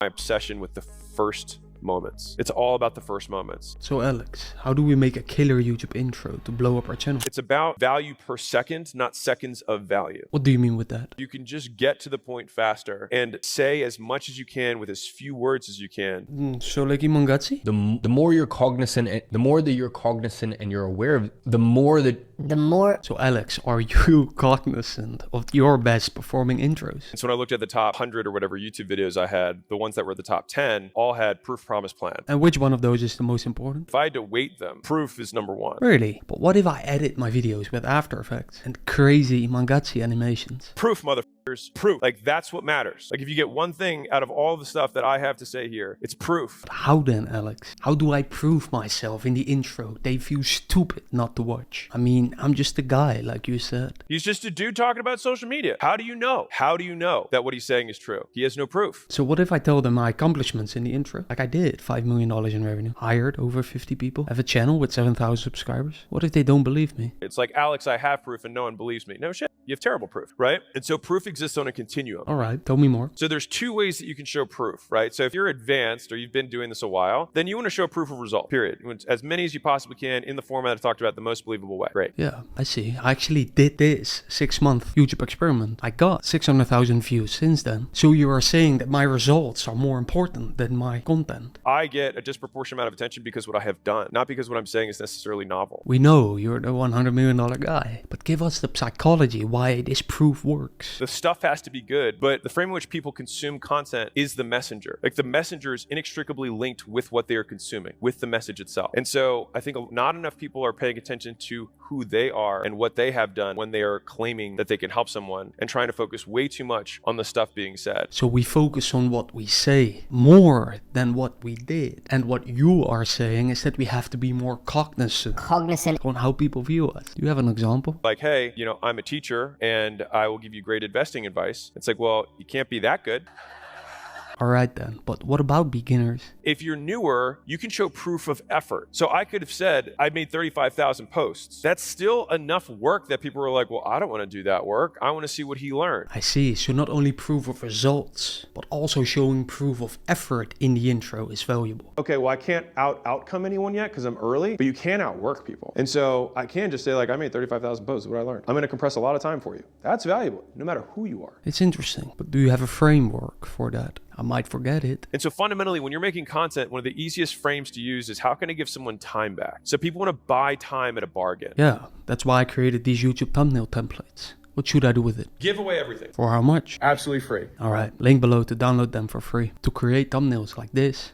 my obsession with the first moments. It's all about the first moments. So Alex, how do we make a killer YouTube intro to blow up our channel? It's about value per second, not seconds of value. What do you mean with that? You can just get to the point faster and say as much as you can with as few words as you can. So like Imangazzi? The more you're cognizant, the more that you're cognizant and you're aware of, the more. So Alex, are you cognizant of your best performing intros? And so when I looked at the top 100 or whatever YouTube videos I had, the ones that were the top 10 all had proof promise plan. And which one of those is the most important? If I had to weight them, proof is number one. Really? But what if I edit my videos with After Effects and crazy Imangazzi animations? Proof, motherfuckers. Proof. Like, that's what matters. Like, if you get one thing out of all the stuff that I have to say here, it's proof. But how then, Alex? How do I prove myself in the intro? They feel stupid not to watch. I mean, I'm just a guy, like you said. He's just a dude talking about social media. How do you know? How do you know that what he's saying is true? He has no proof. So what if I tell them my accomplishments in the intro? Like I did $5 million in revenue, hired over 50 people, have a channel with 7,000 subscribers. What if they don't believe me? It's like, Alex, I have proof and no one believes me. No shit. You have terrible proof, right? And so proof exists on a continuum. All right, tell me more. So there's two ways that you can show proof, right? So if you're advanced or you've been doing this a while, then you want to show proof of result, period. You want as many as you possibly can in the format I talked about, the most believable way. Great. Yeah, I see. I actually did this 6-month YouTube experiment. I got 600,000 views since then. So you are saying that my results are more important than my content? I get a disproportionate amount of attention because what I have done, not because what I'm saying is necessarily novel. We know you're the $100 million guy, but give us the psychology why this proof works. The stuff has to be good, but the frame in which people consume content is the messenger. Like, the messenger is inextricably linked with what they are consuming, with the message itself. And so I think not enough people are paying attention to who they are and what they have done when they are claiming that they can help someone, and trying to focus way too much on the stuff being said. So we focus on what we say more than what we did. And what you are saying is that we have to be more cognizant on how people view us. Do you have an example? Like, hey, I'm a teacher and I will give you great investing advice. It's like, well, you can't be that good. All right then, but what about beginners? If you're newer, you can show proof of effort. So I could have said, I made 35,000 posts. That's still enough work that people are like, well, I don't want to do that work. I want to see what he learned. I see. So not only proof of results, but also showing proof of effort in the intro is valuable. Okay, well, I can't outcome anyone yet because I'm early, but you can outwork people. And so I can just say, like, I made 35,000 posts. What I learned. I'm going to compress a lot of time for you. That's valuable, no matter who you are. It's interesting, but do you have a framework for that? I might forget it. And so fundamentally, when you're making content, one of the easiest frames to use is how can I give someone time back? So people want to buy time at a bargain. Yeah, that's why I created these YouTube thumbnail templates. What should I do with it? Give away everything. For how much? Absolutely free. All right, link below to download them for free. To create thumbnails like this,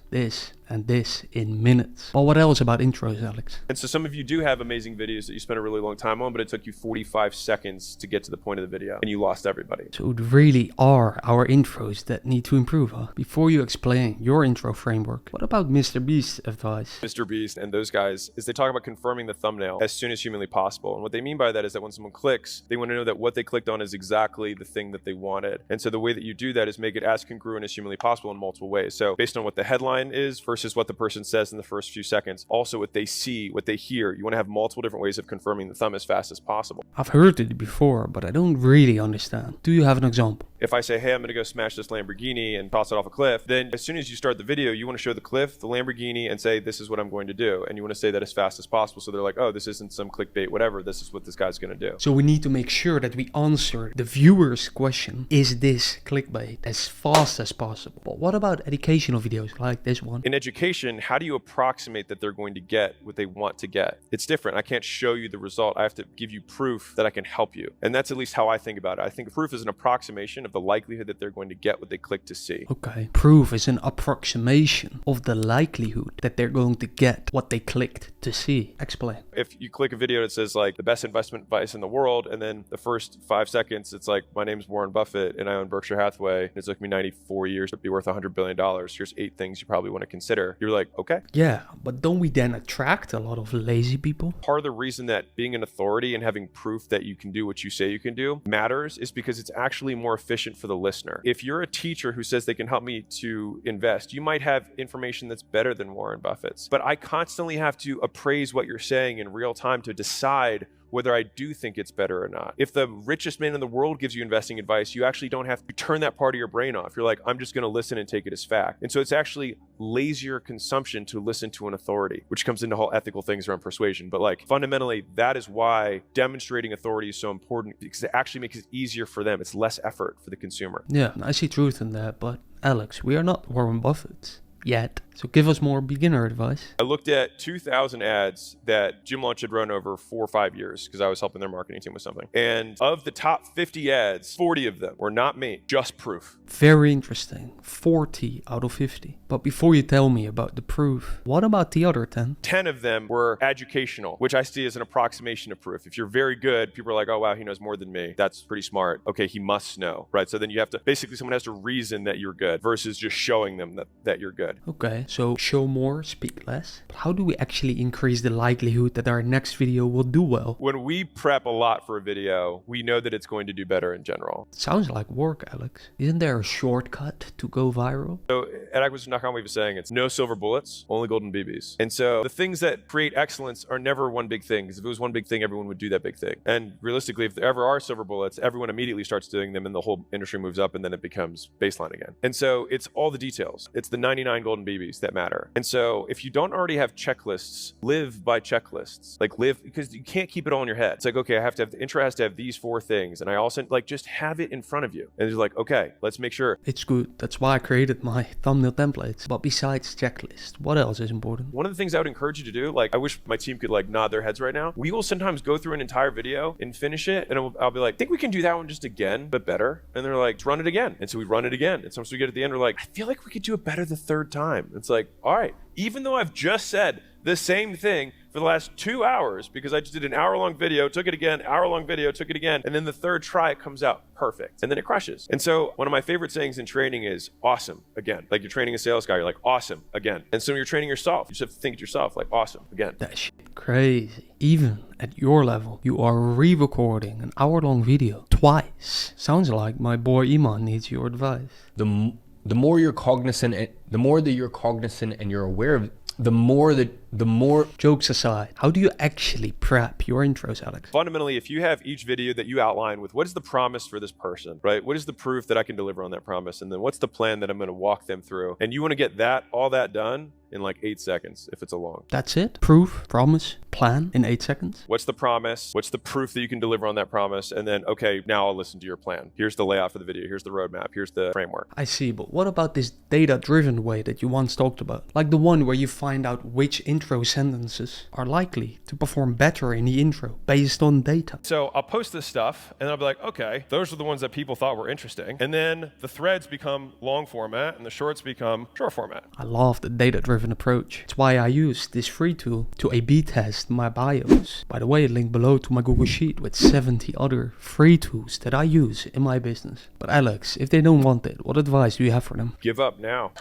and this in minutes. But what else about intros, Alex? And so some of you do have amazing videos that you spent a really long time on, but it took you 45 seconds to get to the point of the video and you lost everybody. So it really are our intros that need to improve, huh? Before you explain your intro framework, what about Mr. Beast's advice? Mr. Beast and those guys is they talk about confirming the thumbnail as soon as humanly possible. And what they mean by that is that when someone clicks, they want to know that what they clicked on is exactly the thing that they wanted. And so the way that you do that is make it as congruent as humanly possible in multiple ways. So based on what the headline is versus what the person says in the first few seconds, also what they see, what they hear, you want to have multiple different ways of confirming the thumb as fast as possible. I've heard it before, but I don't really understand. Do you have an example? If I say, hey, I'm going to go smash this Lamborghini and toss it off a cliff, then as soon as you start the video, you want to show the cliff, the Lamborghini, and say, this is what I'm going to do. And you want to say that as fast as possible. So they're like, oh, this isn't some clickbait, whatever. This is what this guy's going to do. So we need to make sure that we answer the viewer's question, is this clickbait, as fast as possible. But what about educational videos like this one? In education, how do you approximate that they're going to get what they want to get? It's different. I can't show you the result. I have to give you proof that I can help you. And that's at least how I think about it. I think proof is an approximation of the likelihood that they're going to get what they click to see. Okay. Proof is an approximation of the likelihood that they're going to get what they clicked to see. Explain. If you click a video that says like the best investment advice in the world, and then the first 5 seconds, it's like, my name's Warren Buffett and I own Berkshire Hathaway. It took me 94 years to be worth $100 billion. Here's 8 things you probably want to consider. You're like, okay. Yeah, but don't we then attract a lot of lazy people? Part of the reason that being an authority and having proof that you can do what you say you can do matters is because it's actually more efficient for the listener. If you're a teacher who says they can help me to invest, you might have information that's better than Warren Buffett's. But I constantly have to appraise what you're saying in real time to decide whether I do think it's better or not. If the richest man in the world gives you investing advice, you actually don't have to turn that part of your brain off. You're like, I'm just going to listen and take it as fact. And so it's actually lazier consumption to listen to an authority, which comes into whole ethical things around persuasion. But like fundamentally, that is why demonstrating authority is so important, because it actually makes it easier for them. It's less effort for the consumer. Yeah, I see truth in that, but Alex, we are not Warren Buffett yet. So give us more beginner advice. I looked at 2,000 ads that Jim Launch had run over 4 or 5 years because I was helping their marketing team with something. And of the top 50 ads, 40 of them were not me, just proof. Very interesting. 40 out of 50. But before you tell me about the proof, what about the other 10? 10 of them were educational, which I see as an approximation of proof. If you're very good, people are like, oh, wow, he knows more than me. That's pretty smart. Okay, he must know, right? So then you have to, basically someone has to reason that you're good versus just showing them that you're good. Okay, so show more, speak less. But how do we actually increase the likelihood that our next video will do well? When we prep a lot for a video, we know that it's going to do better in general. Sounds like work, Alex. Isn't there a shortcut to go viral? So at acquisition.com, we've been saying it's no silver bullets, only golden BBs. And so the things that create excellence are never one big thing, because if it was one big thing, everyone would do that big thing. And realistically, if there ever are silver bullets, everyone immediately starts doing them and the whole industry moves up and then it becomes baseline again. And so it's all the details. It's the 99 golden BBs that matter. And so if you don't already have checklists, live by checklists. Like live, because you can't keep it all in your head. It's like, okay, I have to have, the intro has to have these 4 things. And I also like, just have it in front of you. And it's like, okay, let's make sure. It's good. That's why I created my thumbnail templates. But besides checklist, what else is important? One of the things I would encourage you to do, like I wish my team could like nod their heads right now. We will sometimes go through an entire video and finish it. And I'll be like, I think we can do that one just again, but better. And they're like, run it again. And so we run it again. And sometimes we get at the end, we're like, I feel like we could do it better the 3rd time. It's like, all right, even though I've just said the same thing for the last 2 hours, because I just did an hour-long video, took it again, hour-long video, took it again, and then the 3rd try it comes out perfect, and then it crushes. And so one of my favorite sayings in training is awesome again. Like you're training a sales guy, you're like awesome again. And so you're training yourself, you just have to think to yourself like awesome again. That shit crazy. Even at your level, you are re-recording an hour-long video twice. Sounds like my boy Iman needs your advice. The more you're cognizant, the more that you're cognizant and you're aware of, the more jokes aside, how do you actually prep your intros, Alex? Fundamentally, if you have each video that you outline with what is the promise for this person, right? What is the proof that I can deliver on that promise? And then what's the plan that I'm going to walk them through? And you want to get all that done in like 8 seconds if it's a long. That's it? Proof, promise, plan in 8 seconds? What's the promise? What's the proof that you can deliver on that promise? And then, okay, now I'll listen to your plan. Here's the layout for the video. Here's the roadmap. Here's the framework. I see, but what about this data-driven way that you once talked about? Like the one where you find out which intro sentences are likely to perform better in the intro based on data. So I'll post this stuff and I'll be like, okay, those are the ones that people thought were interesting. And then the threads become long format and the shorts become short format. I love the data-driven approach. It's why I use this free tool to A/B test my bios. By the way, link below to my Google Sheet with 70 other free tools that I use in my business. But Alex, if they don't want it, what advice do you have for them? Give up now.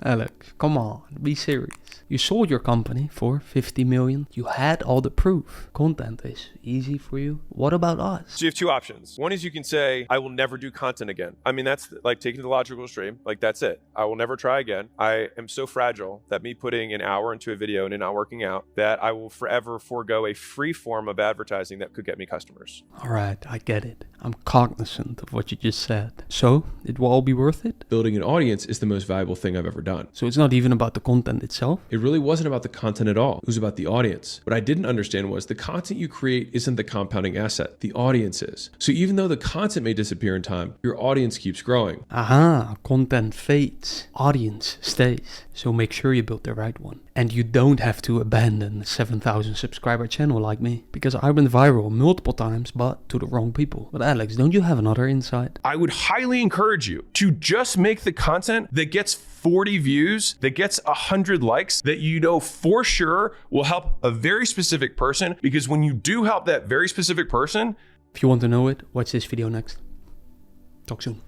Alex, come on, be serious. You sold your company for 50 million. You had all the proof. Content is easy for you. What about us? So you have 2 options. One is you can say, I will never do content again. I mean, that's like taking the logical extreme. Like that's it. I will never try again. I am so fragile that me putting an hour into a video and it not working out, that I will forever forego a free form of advertising that could get me customers. All right, I get it. I'm cognizant of what you just said. So it will all be worth it? Building an audience is the most valuable thing I've ever done. So it's not even about the content itself? It really wasn't about the content at all. It was about the audience. What I didn't understand was the content you create isn't the compounding asset. The audience is. So even though the content may disappear in time, your audience keeps growing. Aha, content fades, audience stays. So make sure you build the right one. And you don't have to abandon a 7,000 subscriber channel like me. Because I went viral multiple times, but to the wrong people. But Alex, don't you have another insight? I would highly encourage you to just make the content that gets 40 views, that gets 100 likes, that you know for sure will help a very specific person. Because when you do help that very specific person, if you want to know it, watch this video next. Talk soon.